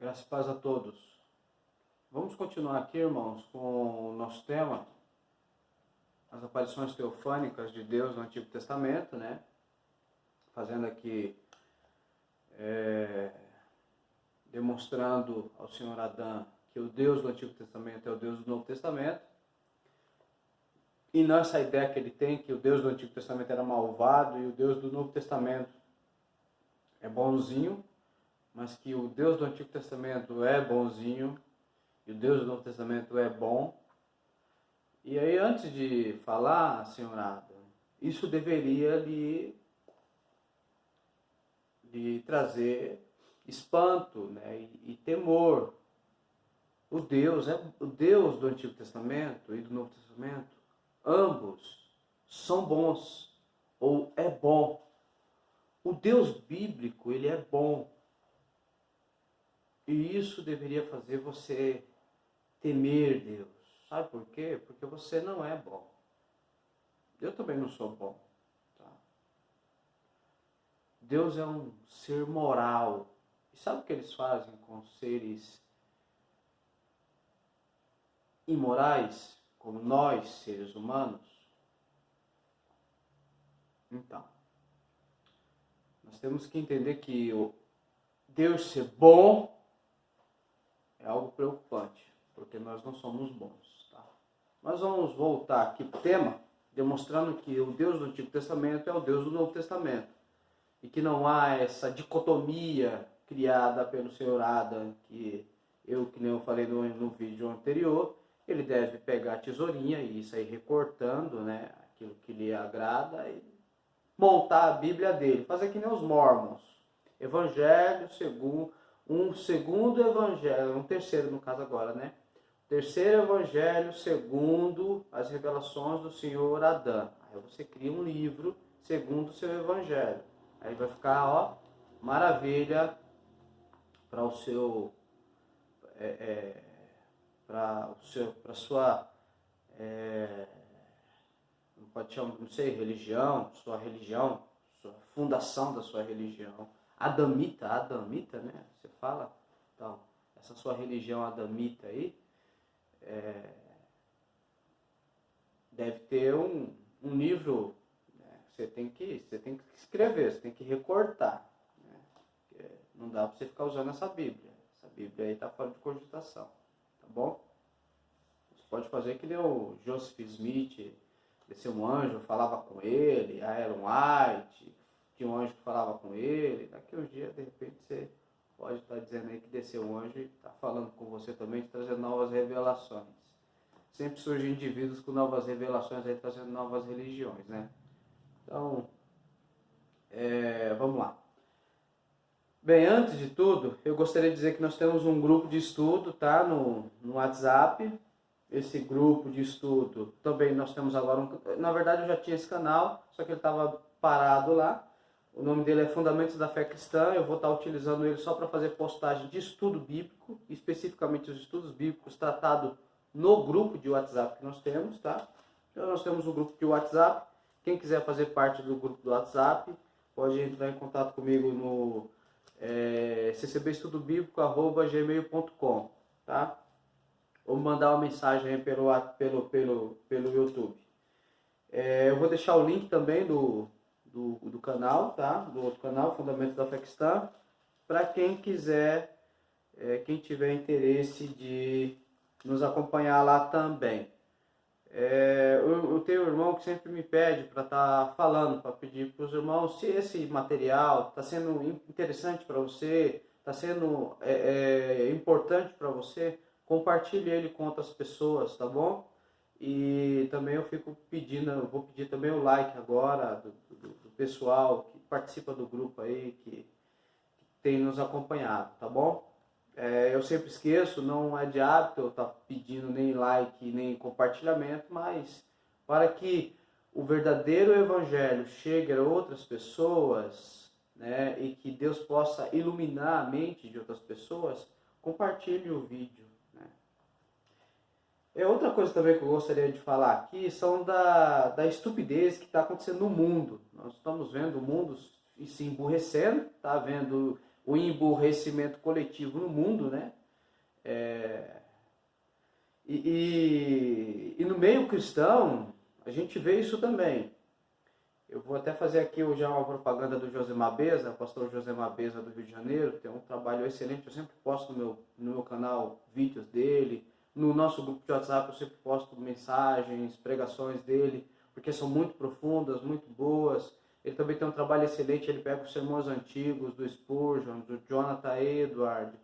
Graças e paz a todos. Vamos continuar aqui, irmãos, com o nosso tema, as aparições teofânicas de Deus no Antigo Testamento, né? Fazendo aqui, demonstrando ao senhor Adão que o Deus do Antigo Testamento é o Deus do Novo Testamento. E não essa ideia que ele tem, que o Deus do Antigo Testamento era malvado e o Deus do Novo Testamento é bonzinho, mas que o Deus do Antigo Testamento é bonzinho e o Deus do Novo Testamento é bom. E aí, antes de falar, senhorada, isso deveria lhe trazer espanto, né, e temor. O Deus do Antigo Testamento e do Novo Testamento, ambos são bons, ou é bom. O Deus bíblico, ele é bom. E isso deveria fazer você temer Deus. Sabe por quê? Porque você não é bom. Eu também não sou bom. Tá? Deus é um ser moral. E sabe o que eles fazem com seres imorais, como nós, seres humanos? Então, nós temos que entender que o Deus ser bom é algo preocupante, porque nós não somos bons. Tá? Nós vamos voltar aqui para o tema, demonstrando que o Deus do Antigo Testamento é o Deus do Novo Testamento. E que não há essa dicotomia criada pelo senhor Adam, que nem eu falei no vídeo anterior, ele deve pegar a tesourinha e sair recortando, né, aquilo que lhe agrada e montar a Bíblia dele, fazer que nem os mormons. Evangelho segundo, um segundo evangelho, um terceiro no caso agora, né? Terceiro evangelho segundo as revelações do senhor Adão. Aí você cria um livro segundo o seu evangelho. Aí vai ficar, ó, maravilha para o seu, para sua, não pode chamar, não sei, religião, sua fundação da sua religião. Adamita, né? Você fala, então, essa sua religião adamita aí, deve ter um livro. Você tem que escrever, você tem que recortar. Né? Não dá para você ficar usando essa Bíblia. Essa Bíblia aí está fora de cogitação. Tá bom? Você pode fazer que nem o Joseph Smith, desceu um anjo, falava com ele, a Ellen White, tinha um anjo que falava com ele. Daqui uns dias, de repente, você pode estar dizendo aí que desceu um anjo e está falando com você também, trazendo novas revelações. Sempre surgem indivíduos com novas revelações aí, trazendo novas religiões, né? Então, vamos lá. Bem, antes de tudo, eu gostaria de dizer que nós temos um grupo de estudo, tá? No WhatsApp. Esse grupo de estudo, também nós temos agora, na verdade eu já tinha esse canal, só que ele estava parado lá. O nome dele é Fundamentos da Fé Cristã. Eu vou estar utilizando ele só para fazer postagem de estudo bíblico, especificamente os estudos bíblicos tratados no grupo de WhatsApp que nós temos, tá? Então nós temos um grupo de WhatsApp. Quem quiser fazer parte do grupo do WhatsApp, pode entrar em contato comigo no ccbestudobiblico@gmail.com, tá? Ou mandar uma mensagem aí pelo YouTube. Eu vou deixar o link também do canal, tá? Do outro canal, Fundamentos da Fé Cristã, para quem quiser, quem tiver interesse de nos acompanhar lá também. Eu tenho um irmão que sempre me pede para estar falando, para pedir para os irmãos, se esse material está sendo interessante para você, está sendo importante para você, compartilhe ele com outras pessoas, tá bom? E também eu vou pedir também o like agora do pessoal que participa do grupo aí, que tem nos acompanhado, tá bom? Eu sempre esqueço, não é de hábito eu estar pedindo nem like, nem compartilhamento, mas para que o verdadeiro evangelho chegue a outras pessoas, né, e que Deus possa iluminar a mente de outras pessoas, compartilhe o vídeo. Né? Outra coisa também que eu gostaria de falar aqui são da estupidez que está acontecendo no mundo. Nós estamos vendo o mundo se emburrecendo, tá vendo o emburrecimento coletivo no mundo, né? E no meio cristão, a gente vê isso também. Eu vou até fazer aqui já uma propaganda do Josemar Beza, pastor Josemar Beza do Rio de Janeiro, tem um trabalho excelente, eu sempre posto no meu canal vídeos dele, no nosso grupo de WhatsApp eu sempre posto mensagens, pregações dele, porque são muito profundas, muito boas. Ele também tem um trabalho excelente, ele pega os sermões antigos do Spurgeon, do Jonathan Edwards,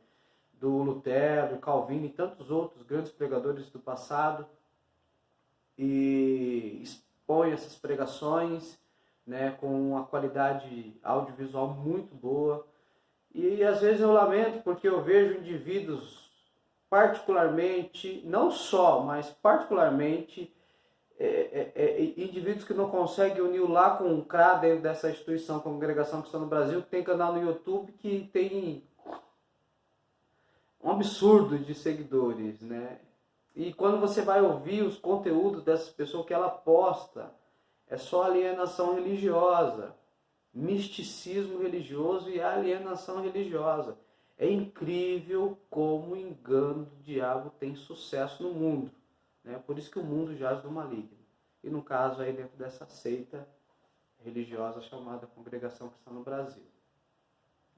do Lutero, do Calvino e tantos outros grandes pregadores do passado, e expõe essas pregações, né, com uma qualidade audiovisual muito boa. E às vezes eu lamento porque eu vejo indivíduos particularmente, não só, mas particularmente indivíduos que não conseguem unir o lá com o cá dentro dessa instituição, Congregação Cristã no Brasil, que tem canal no YouTube que tem um absurdo de seguidores, né? E quando você vai ouvir os conteúdos dessas pessoas que ela posta, é só alienação religiosa, misticismo religioso e alienação religiosa. É incrível como o engano do diabo tem sucesso no mundo, né? Por isso que o mundo jaz do maligno. E no caso aí dentro dessa seita religiosa chamada Congregação Cristã no Brasil.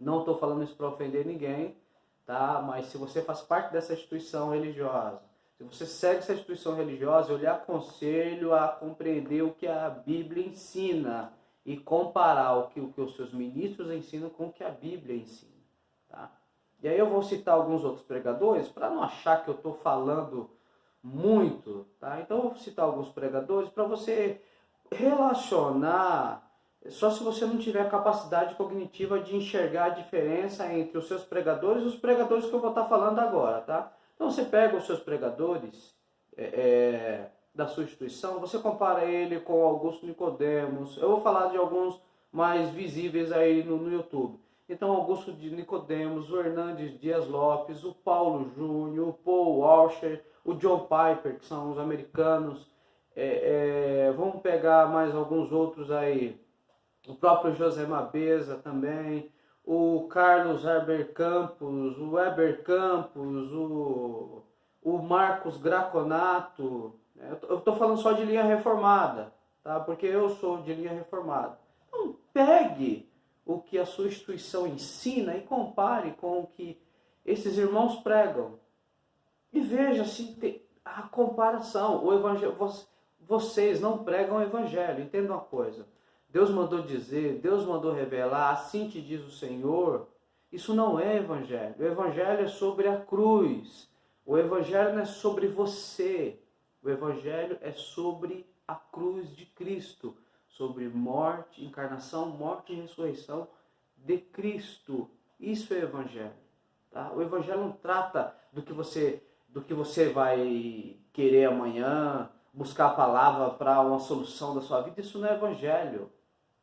Não estou falando isso para ofender ninguém, tá? Mas se você faz parte dessa instituição religiosa, se você segue essa instituição religiosa, eu lhe aconselho a compreender o que a Bíblia ensina e comparar o que os seus ministros ensinam com o que a Bíblia ensina, tá? E aí eu vou citar alguns outros pregadores, para não achar que eu estou falando muito, tá? Então eu vou citar alguns pregadores para você relacionar, só se você não tiver a capacidade cognitiva de enxergar a diferença entre os seus pregadores e os pregadores que eu vou estar falando agora, tá? Então você pega os seus pregadores da sua instituição, você compara ele com Augusto Nicodemos. Eu vou falar de alguns mais visíveis aí no YouTube. Então Augusto de Nicodemos, o Hernandes Dias Lopes, o Paulo Júnior, o Paul Washer, o John Piper, que são os americanos. Vamos pegar mais alguns outros aí. O próprio Josemar Beza também, o Carlos Heber Campos, o Weber Campos, o Marcos Graconato. Eu estou falando só de linha reformada, tá? Porque eu sou de linha reformada. Então pegue o que a sua instituição ensina e compare com o que esses irmãos pregam. E veja se tem a comparação. O evangelho, vocês não pregam o evangelho, entenda uma coisa. Deus mandou dizer, Deus mandou revelar, assim te diz o Senhor. Isso não é evangelho. O evangelho é sobre a cruz. O evangelho não é sobre você. O evangelho é sobre a cruz de Cristo. Sobre morte, encarnação, morte e ressurreição de Cristo. Isso é evangelho. Tá? O evangelho não trata do que você vai querer amanhã, buscar a palavra para uma solução da sua vida. Isso não é evangelho.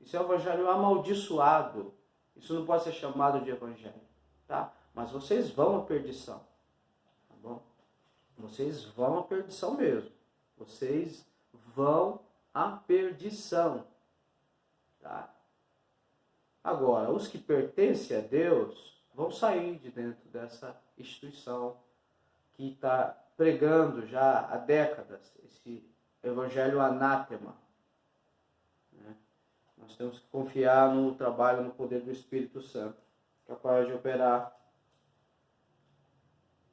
Isso é um evangelho amaldiçoado. Isso não pode ser chamado de evangelho, tá? Mas vocês vão à perdição, tá bom? Vocês vão à perdição mesmo. Vocês vão à perdição, tá? Agora, os que pertencem a Deus vão sair de dentro dessa instituição que está pregando já há décadas esse evangelho anátema. Nós temos que confiar no trabalho, no poder do Espírito Santo, capaz de operar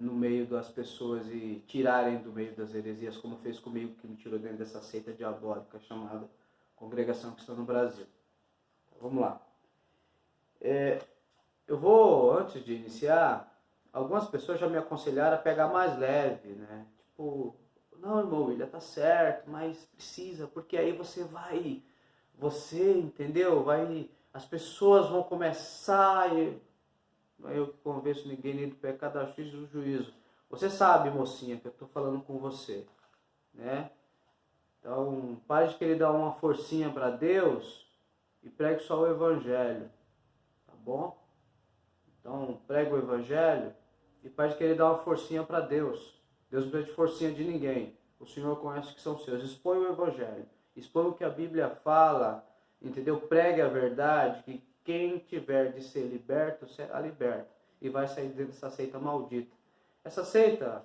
no meio das pessoas e tirarem do meio das heresias, como fez comigo, que me tirou dentro dessa seita diabólica chamada Congregação Cristã no Brasil. Então, vamos lá. Eu vou, antes de iniciar, algumas pessoas já me aconselharam a pegar mais leve, né? Tipo, não, irmão, ele está certo, mas precisa, porque aí você, entendeu? As pessoas vão começar, não é eu que convenço ninguém nem do pecado, da justiça e do juízo. Você sabe, mocinha, que eu estou falando com você, né? Então, pare de querer dar uma forcinha para Deus e pregue só o evangelho, tá bom? Então, pregue o evangelho e pare de querer dar uma forcinha para Deus. Deus não precisa de forcinha de ninguém. O Senhor conhece o que são seus. Expõe o evangelho. Expõe o que a Bíblia fala, entendeu? Pregue a verdade, quem tiver de ser liberto, será liberto. E vai sair dessa seita maldita. Essa seita,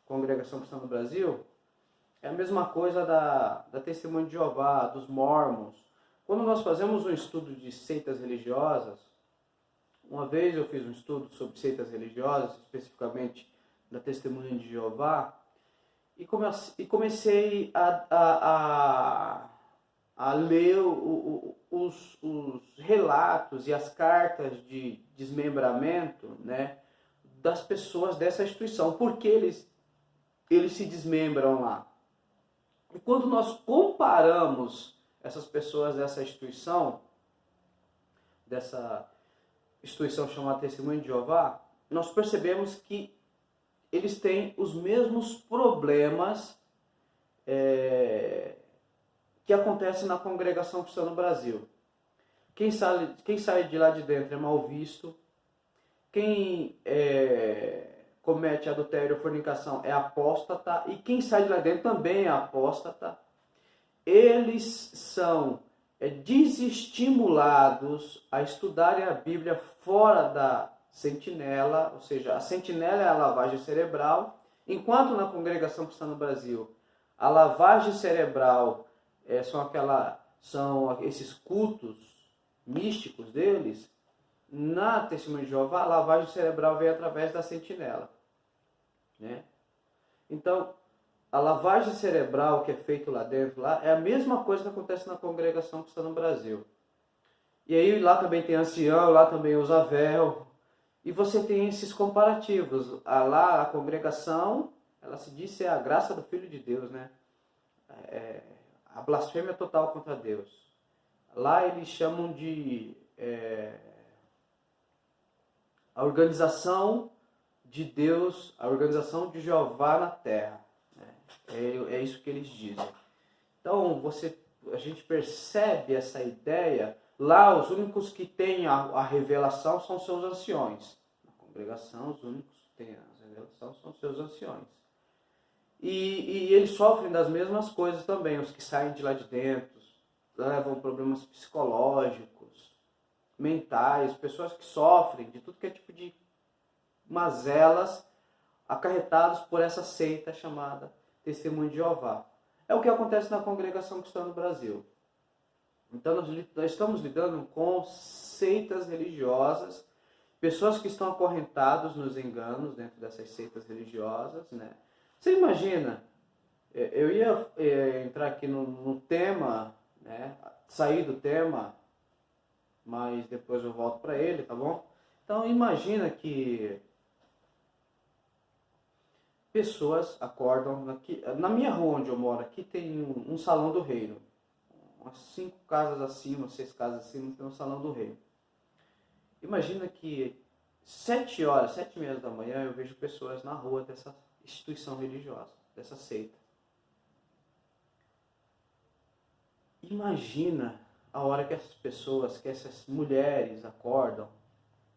Congregação Cristã no Brasil, é a mesma coisa da Testemunha de Jeová, dos Mormons. Quando nós fazemos um estudo de seitas religiosas, uma vez eu fiz um estudo sobre seitas religiosas, especificamente da Testemunha de Jeová, e comecei a ler os relatos e as cartas de desmembramento, né, das pessoas dessa instituição. Por que eles se desmembram lá? E quando nós comparamos essas pessoas dessa instituição chamada Testemunha de Jeová, nós percebemos que eles têm os mesmos problemas que acontecem na Congregação Cristã no Brasil. Quem sai de lá de dentro é mal visto. Quem comete adultério ou fornicação é apóstata. E quem sai de lá dentro também é apóstata. Eles são desestimulados a estudarem a Bíblia fora da sentinela, ou seja, a sentinela é a lavagem cerebral, enquanto na Congregação Cristã no Brasil a lavagem cerebral são esses cultos místicos deles. Na Testemunha de Jeová, a lavagem cerebral vem através da sentinela, né? Então, a lavagem cerebral que é feita lá dentro, é a mesma coisa que acontece na Congregação Cristã no Brasil. E aí lá também tem ancião, lá também usa véu. E você tem esses comparativos. Lá a congregação, ela se diz ser a graça do Filho de Deus, né? A blasfêmia total contra Deus. Lá eles chamam de a organização de Deus, a organização de Jeová na terra. É isso que eles dizem. Então a gente percebe essa ideia. Lá os únicos que têm a revelação são seus anciões. Na congregação os únicos que têm a revelação são seus anciões. E eles sofrem das mesmas coisas também. Os que saem de lá de dentro levam problemas psicológicos, mentais, pessoas que sofrem de tudo que é tipo de mazelas acarretados por essa seita chamada Testemunho de Jeová. É o que acontece na Congregação Cristã no Brasil. Então nós estamos lidando com seitas religiosas, pessoas que estão acorrentadas nos enganos dentro dessas seitas religiosas, né? Você imagina, eu ia entrar aqui no tema, né? Sair do tema, mas depois eu volto para ele, tá bom? Então imagina que pessoas acordam aqui, na minha rua onde eu moro, aqui tem um salão do reino. Umas 5 casas acima, 6 casas acima, tem um salão do reino. Imagina que 7h, 7h30 da manhã, eu vejo pessoas na rua dessa instituição religiosa, dessa seita. Imagina a hora que essas pessoas, que essas mulheres acordam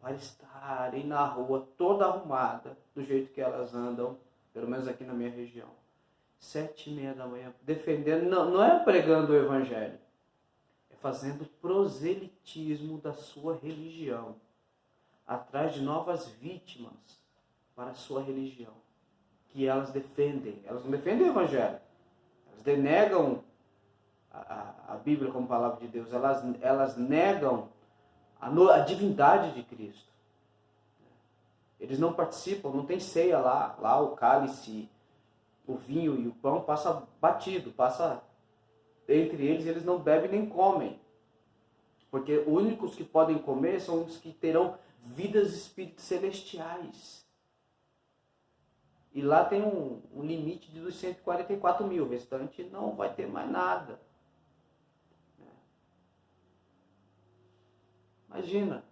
para estarem na rua toda arrumada, do jeito que elas andam, pelo menos aqui na minha região. 7h30 da manhã, defendendo, não é pregando o evangelho, é fazendo proselitismo da sua religião, atrás de novas vítimas para a sua religião, que elas defendem. Elas não defendem o evangelho, elas denegam a Bíblia como palavra de Deus, elas negam a divindade de Cristo. Eles não participam, não tem ceia lá o cálice, o vinho e o pão passa batido, passa entre eles não bebem nem comem. Porque os únicos que podem comer são os que terão vidas espíritos celestiais. E lá tem um limite dos 144 mil, o restante não vai ter mais nada. Imagina.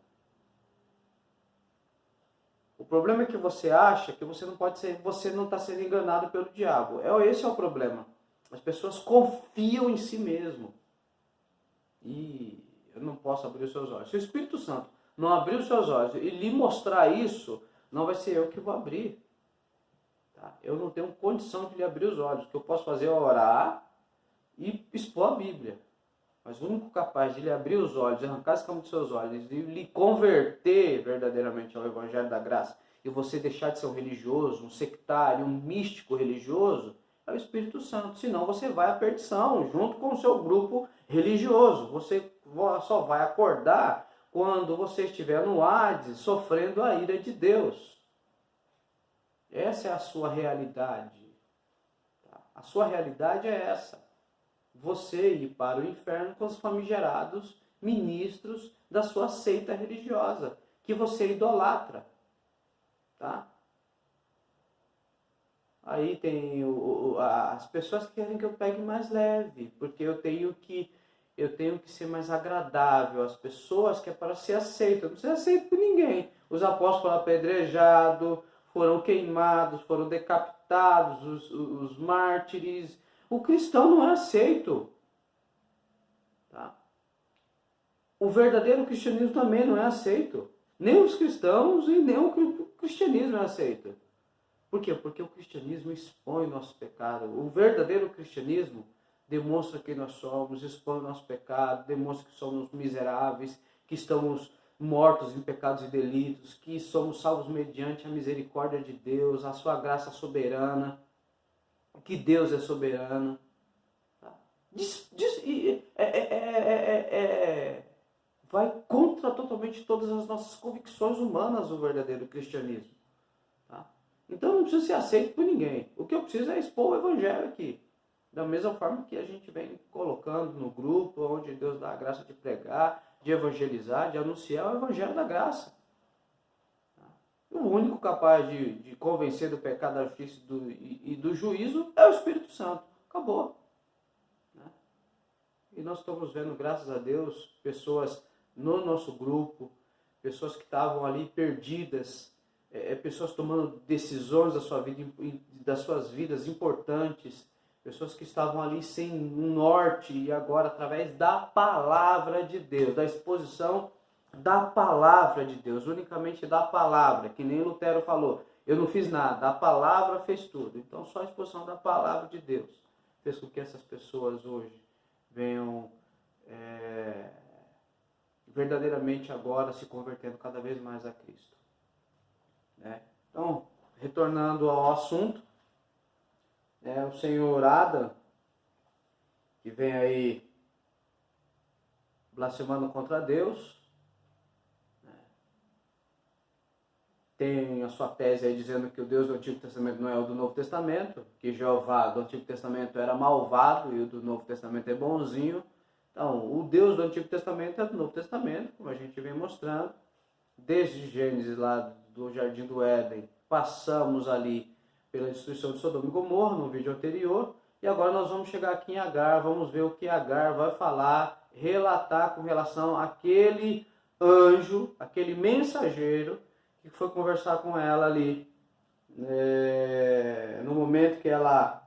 O problema é que você acha que você não está sendo enganado pelo diabo. Esse é o problema. As pessoas confiam em si mesmo. E eu não posso abrir os seus olhos. Se o Espírito Santo não abrir os seus olhos e lhe mostrar isso, não vai ser eu que vou abrir. Tá? Eu não tenho condição de lhe abrir os olhos. O que eu posso fazer é orar e expor a Bíblia. Mas o único capaz de lhe abrir os olhos, arrancar as camas dos seus olhos e lhe converter verdadeiramente ao Evangelho da Graça, e você deixar de ser um religioso, um sectário, um místico religioso, é o Espírito Santo. Senão você vai à perdição, junto com o seu grupo religioso. Você só vai acordar quando você estiver no Hades, sofrendo a ira de Deus. Essa é a sua realidade. A sua realidade é essa. Você ir para o inferno com os famigerados ministros da sua seita religiosa, que você idolatra. Tá? Aí tem as pessoas que querem que eu pegue mais leve, porque eu tenho que ser mais agradável às pessoas, que é para ser aceito. Eu não ser aceito por ninguém. Os apóstolos foram apedrejados, foram queimados, foram decapitados, os mártires. O cristão não é aceito. Tá? O verdadeiro cristianismo também não é aceito. Nem os cristãos e nem o cristianismo é aceito. Por quê? Porque o cristianismo expõe o nosso pecado. O verdadeiro cristianismo demonstra quem nós somos, expõe o nosso pecado, demonstra que somos miseráveis, que estamos mortos em pecados e delitos, que somos salvos mediante a misericórdia de Deus, a sua graça soberana, que Deus é soberano. Vai contra totalmente todas as nossas convicções humanas o verdadeiro cristianismo. Tá? Então não precisa ser aceito por ninguém. O que eu preciso é expor o evangelho aqui. Da mesma forma que a gente vem colocando no grupo, onde Deus dá a graça de pregar, de evangelizar, de anunciar o evangelho da graça. O único capaz de convencer do pecado, da justiça e do juízo é o Espírito Santo. Acabou. E nós estamos vendo, graças a Deus, pessoas no nosso grupo, pessoas que estavam ali perdidas, pessoas tomando decisões da sua vida, das suas vidas importantes, pessoas que estavam ali sem um norte e agora, através da palavra de Deus, da exposição da palavra de Deus, unicamente da palavra, que nem Lutero falou, eu não fiz nada, a palavra fez tudo. Então só a exposição da palavra de Deus fez com que essas pessoas hoje venham verdadeiramente agora se convertendo cada vez mais a Cristo. Então, retornando ao assunto, o senhor Adam, que vem aí blasfemando contra Deus, tem a sua tese aí dizendo que o Deus do Antigo Testamento não é o do Novo Testamento, que Jeová do Antigo Testamento era malvado e o do Novo Testamento é bonzinho. Então, o Deus do Antigo Testamento é do Novo Testamento, como a gente vem mostrando. Desde Gênesis, lá do Jardim do Éden, passamos ali pela destruição de Sodoma e Gomorra, no vídeo anterior. E agora nós vamos chegar aqui em Agar, vamos ver o que Agar vai falar, relatar com relação àquele anjo, aquele mensageiro, que foi conversar com ela ali, no momento que ela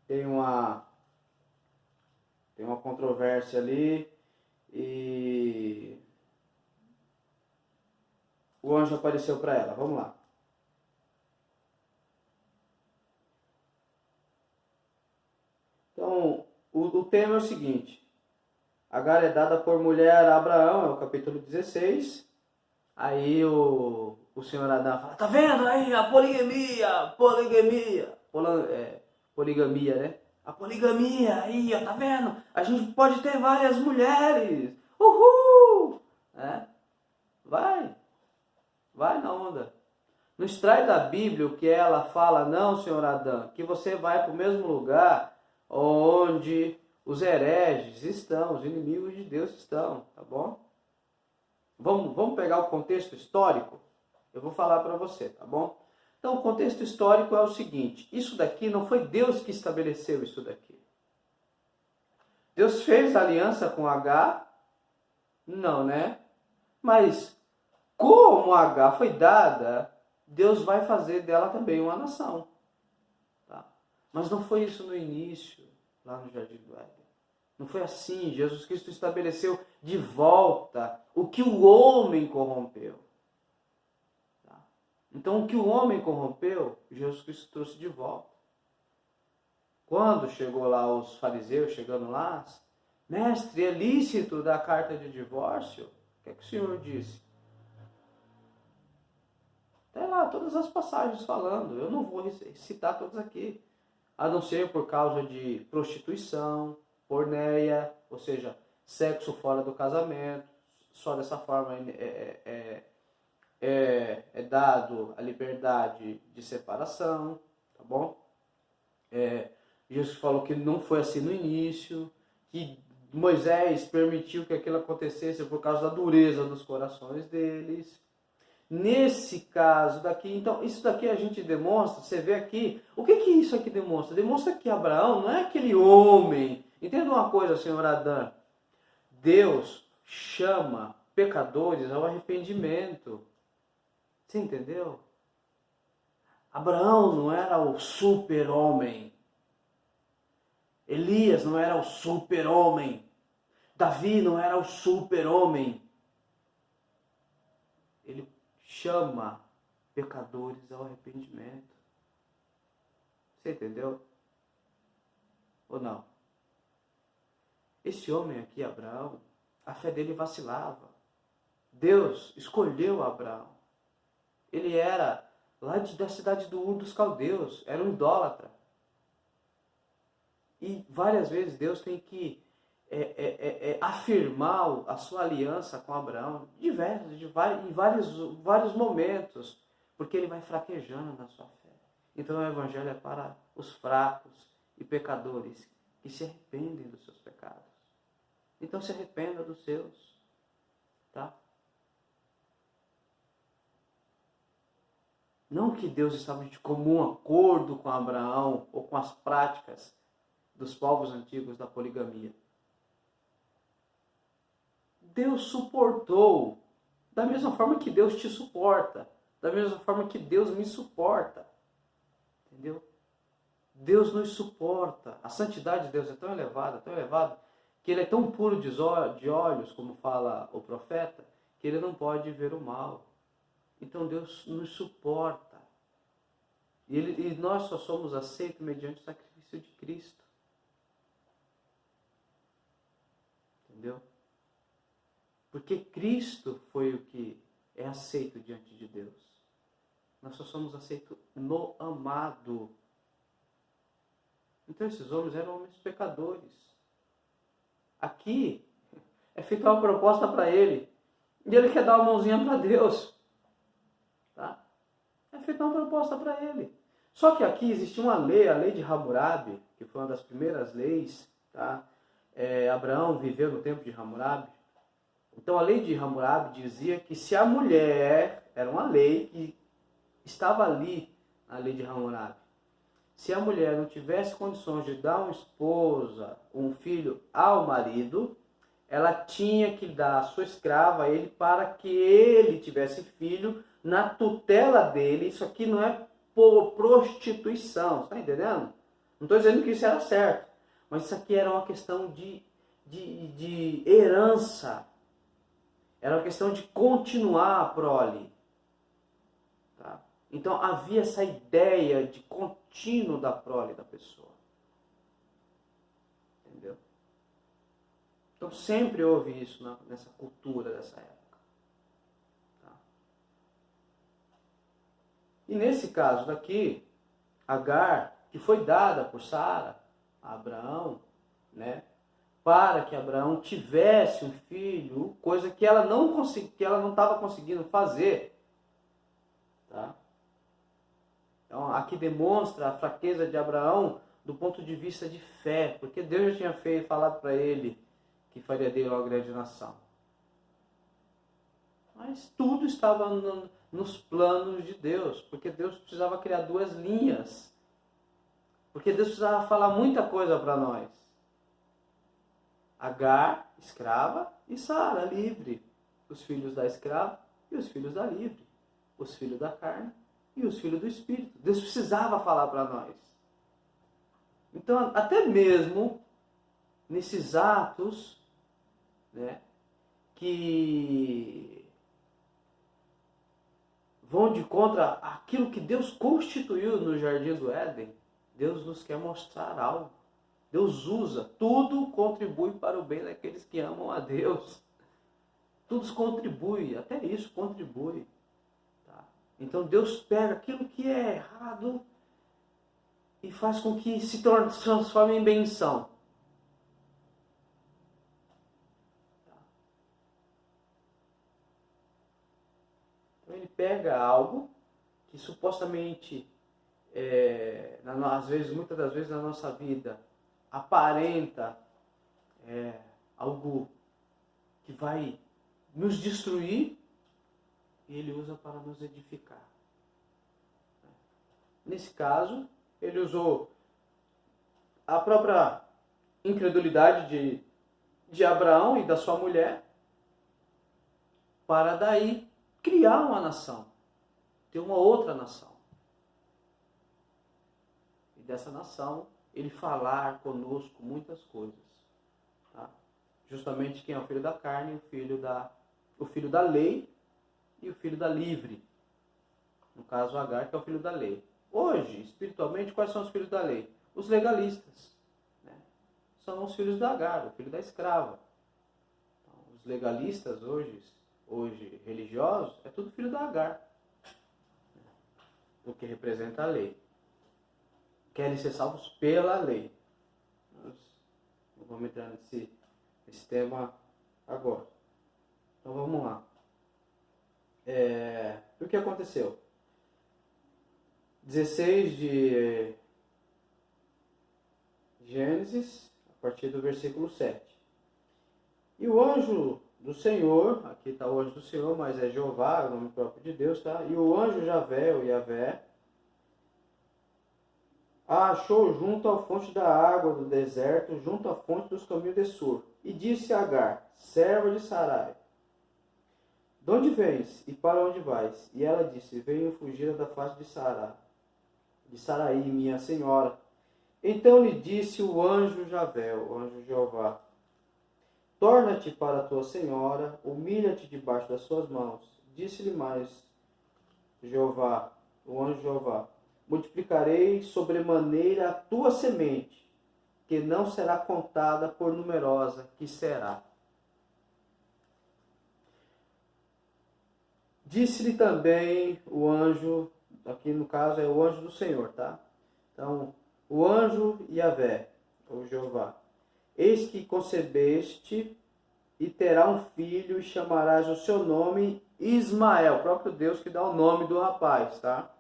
tem uma controvérsia ali, e o anjo apareceu para ela. Vamos lá. Então, o tema é o seguinte: Agar é dada por mulher a Abraão, é o capítulo 16. Aí o senhor Adão fala, tá vendo aí a poligamia, né? A poligamia aí, ó, tá vendo? A gente pode ter várias mulheres. Uhul! Vai na onda. Não extrai da Bíblia o que ela fala, não, senhor Adão, que você vai para o mesmo lugar onde os hereges estão, os inimigos de Deus estão, tá bom? Vamos pegar o contexto histórico? Eu vou falar para você, tá bom? Então, o contexto histórico é o seguinte: isso daqui não foi Deus que estabeleceu isso daqui. Deus fez aliança com Agar? Não, né? Mas, como Agar foi dada, Deus vai fazer dela também uma nação. Tá? Mas não foi isso no início, lá no Jardim do Éden. Não foi assim. Jesus Cristo estabeleceu de volta o que o homem corrompeu. Tá? Então, o que o homem corrompeu, Jesus Cristo trouxe de volta. Quando chegou lá os fariseus, chegando lá, Mestre, é lícito dar carta de divórcio? O que é que o Senhor disse? Tem lá todas as passagens falando. Eu não vou citar todas aqui. A não ser por causa de prostituição, porneia, ou seja, sexo fora do casamento. Só dessa forma é dado a liberdade de separação, tá bom? Jesus falou que não foi assim no início, que Moisés permitiu que aquilo acontecesse por causa da dureza dos corações deles. Nesse caso daqui, então, isso daqui a gente demonstra, você vê aqui, o que isso aqui demonstra? Demonstra que Abraão não é aquele homem. Entenda uma coisa, senhor Adão. Deus chama pecadores ao arrependimento. Você entendeu? Abraão não era o super-homem. Elias não era o super-homem. Davi não era o super-homem. Ele chama pecadores ao arrependimento. Você entendeu? Ou não? Esse homem aqui, Abraão, a fé dele vacilava. Deus escolheu Abraão. Ele era lá da cidade do Ur dos Caldeus, era um idólatra. E várias vezes Deus tem que afirmar a sua aliança com Abraão em vários momentos, porque ele vai fraquejando na sua fé. Então o Evangelho é para os fracos e pecadores que se arrependem dos seus pecados. Então se arrependa dos seus, tá? Não que Deus estava de comum acordo com Abraão ou com as práticas dos povos antigos da poligamia. Deus suportou, da mesma forma que Deus te suporta, da mesma forma que Deus me suporta. Entendeu? Deus nos suporta. A santidade de Deus é tão elevada, que ele é tão puro de olhos, como fala o profeta, que ele não pode ver o mal. Então Deus nos suporta. E nós só somos aceitos mediante o sacrifício de Cristo. Entendeu? Porque Cristo foi o que é aceito diante de Deus. Nós só somos aceitos no amado. Então esses homens eram homens pecadores. Aqui é feita uma proposta para ele. E ele quer dar uma mãozinha para Deus. Tá? É feita uma proposta para ele. Só que aqui existia uma lei, a lei de Hammurabi, que foi uma das primeiras leis. Tá? Abraão viveu no tempo de Hammurabi. Então a lei de Hammurabi dizia que se a mulher, era uma lei que estava ali, a lei de Hammurabi, se a mulher não tivesse condições de dar uma esposa, um filho ao marido, ela tinha que dar a sua escrava a ele para que ele tivesse filho na tutela dele. Isso aqui não é por prostituição, está entendendo? Não estou dizendo que isso era certo, mas isso aqui era uma questão de herança. Era uma questão de continuar a prole. Tá? Então havia essa ideia de contínuo da prole da pessoa. Entendeu? Então sempre houve isso nessa cultura dessa época. Tá? E nesse caso daqui, Agar, que foi dada por Sara a Abraão, né? Para que Abraão tivesse um filho, coisa que ela não estava conseguindo fazer. Tá? Então, aqui demonstra a fraqueza de Abraão do ponto de vista de fé, porque Deus já tinha falado para ele que faria dele uma grande nação. Mas tudo estava nos planos de Deus, porque Deus precisava criar duas linhas, porque Deus precisava falar muita coisa para nós. Agar, escrava, e Sara, livre. Os filhos da escrava e os filhos da livre. Os filhos da carne e os filhos do Espírito. Deus precisava falar para nós. Então, até mesmo nesses atos, né, que vão de contra aquilo que Deus constituiu no Jardim do Éden, Deus nos quer mostrar algo. Deus usa, tudo contribui para o bem daqueles que amam a Deus. Tudo contribui, até isso contribui. Tá? Então Deus pega aquilo que é errado e faz com que se transforme em benção. Tá? Então ele pega algo que supostamente, às vezes, muitas das vezes na nossa vida, aparenta algo que vai nos destruir, e ele usa para nos edificar. Nesse caso, ele usou a própria incredulidade de Abraão e da sua mulher para daí criar uma nação, ter uma outra nação. E dessa nação, ele falar conosco muitas coisas. Tá? Justamente quem é o filho da carne, o filho da lei e o filho da livre. No caso, Agar, que é o filho da lei. Hoje, espiritualmente, quais são os filhos da lei? Os legalistas. Né? São os filhos da Agar, o filho da escrava. Então, os legalistas hoje religiosos, é tudo filho da Agar. O que representa a lei. Querem ser salvos pela lei. Nós não vamos entrar nesse tema agora. Então vamos lá. O que aconteceu? 16 de Gênesis, a partir do versículo 7. E o anjo do Senhor, aqui está o anjo do Senhor, mas é Jeová, é o nome próprio de Deus, tá? E o anjo Javé, o Yavé, a achou junto à fonte da água do deserto, junto à fonte dos caminhos de Sur. E disse a Agar, serva de Sarai, de onde vens e para onde vais? E ela disse, venho fugir da face de Sarai, minha senhora. Então lhe disse o anjo Javé, o anjo Jeová, torna-te para a tua senhora, humilha-te debaixo das suas mãos. Disse-lhe mais Jeová, o anjo Jeová, multiplicarei sobremaneira a tua semente, que não será contada por numerosa que será. Disse-lhe também o anjo, aqui no caso é o anjo do Senhor, tá? Então, o anjo Yavé, ou Jeová, eis que concebeste e terá um filho e chamarás o seu nome Ismael, o próprio Deus que dá o nome do rapaz, tá?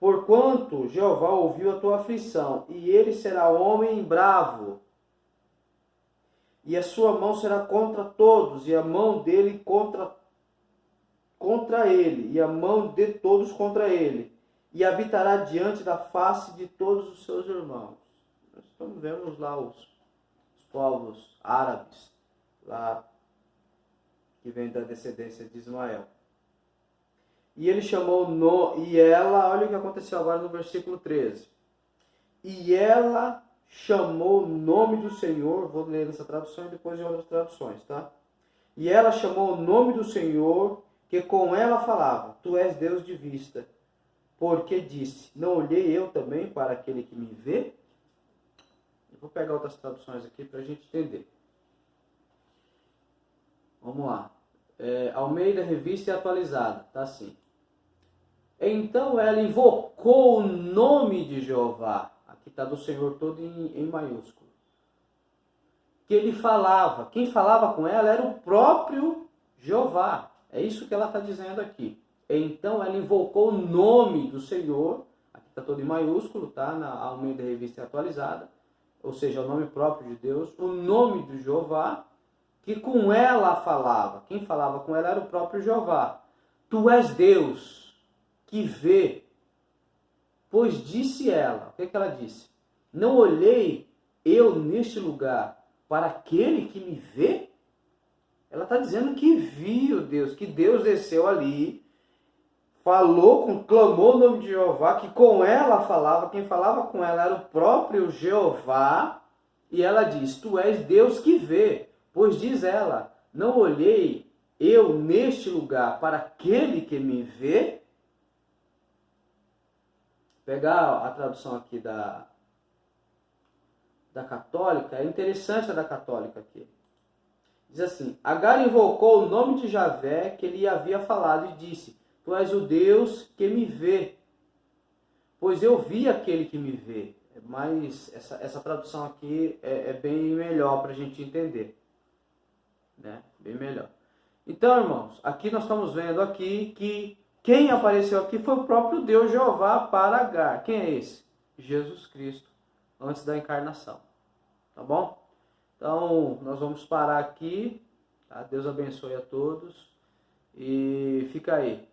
Porquanto Jeová ouviu a tua aflição, e ele será homem bravo, e a sua mão será contra todos, e a mão dele contra ele, e a mão de todos contra ele, e habitará diante da face de todos os seus irmãos. Nós vemos lá os povos árabes, lá que vem da descendência de Ismael. E ele chamou e ela, olha o que aconteceu agora no versículo 13. E ela chamou o nome do Senhor, vou ler essa tradução e depois em outras traduções, tá? E ela chamou o nome do Senhor, que com ela falava, tu és Deus de vista, porque disse, não olhei eu também para aquele que me vê? Eu vou pegar outras traduções aqui para a gente entender. Vamos lá. Almeida, Revista e Atualizada, tá assim. Então ela invocou o nome de Jeová. Aqui está do Senhor todo em maiúsculo. Que ele falava. Quem falava com ela era o próprio Jeová. É isso que ela está dizendo aqui. Então ela invocou o nome do Senhor. Aqui está todo em maiúsculo, tá? Na Almeida, Revista e Atualizada. Ou seja, o nome próprio de Deus. O nome do Jeová. Que com ela falava. Quem falava com ela era o próprio Jeová. Tu és Deus que vê. Pois disse ela, o que ela disse? Não olhei eu neste lugar para aquele que me vê? Ela está dizendo que viu Deus, que Deus desceu ali, clamou o nome de Jeová, que com ela falava, quem falava com ela era o próprio Jeová, e ela diz, tu és Deus que vê. Pois diz ela, não olhei eu neste lugar para aquele que me vê? Pegar a tradução aqui da da católica, é interessante a da católica aqui. Diz assim: Agar invocou o nome de Javé que ele havia falado e disse: Tu és o Deus que me vê, pois eu vi aquele que me vê. Mas essa tradução aqui é bem melhor para a gente entender, né? Bem melhor. Então, irmãos, aqui nós estamos vendo aqui que quem apareceu aqui foi o próprio Deus Jeová para Agar. Quem é esse? Jesus Cristo, antes da encarnação. Tá bom? Então, nós vamos parar aqui. Tá? Deus abençoe a todos. E fica aí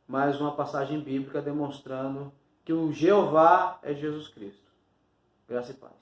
mais uma passagem bíblica demonstrando que o Jeová é Jesus Cristo. Graça e paz.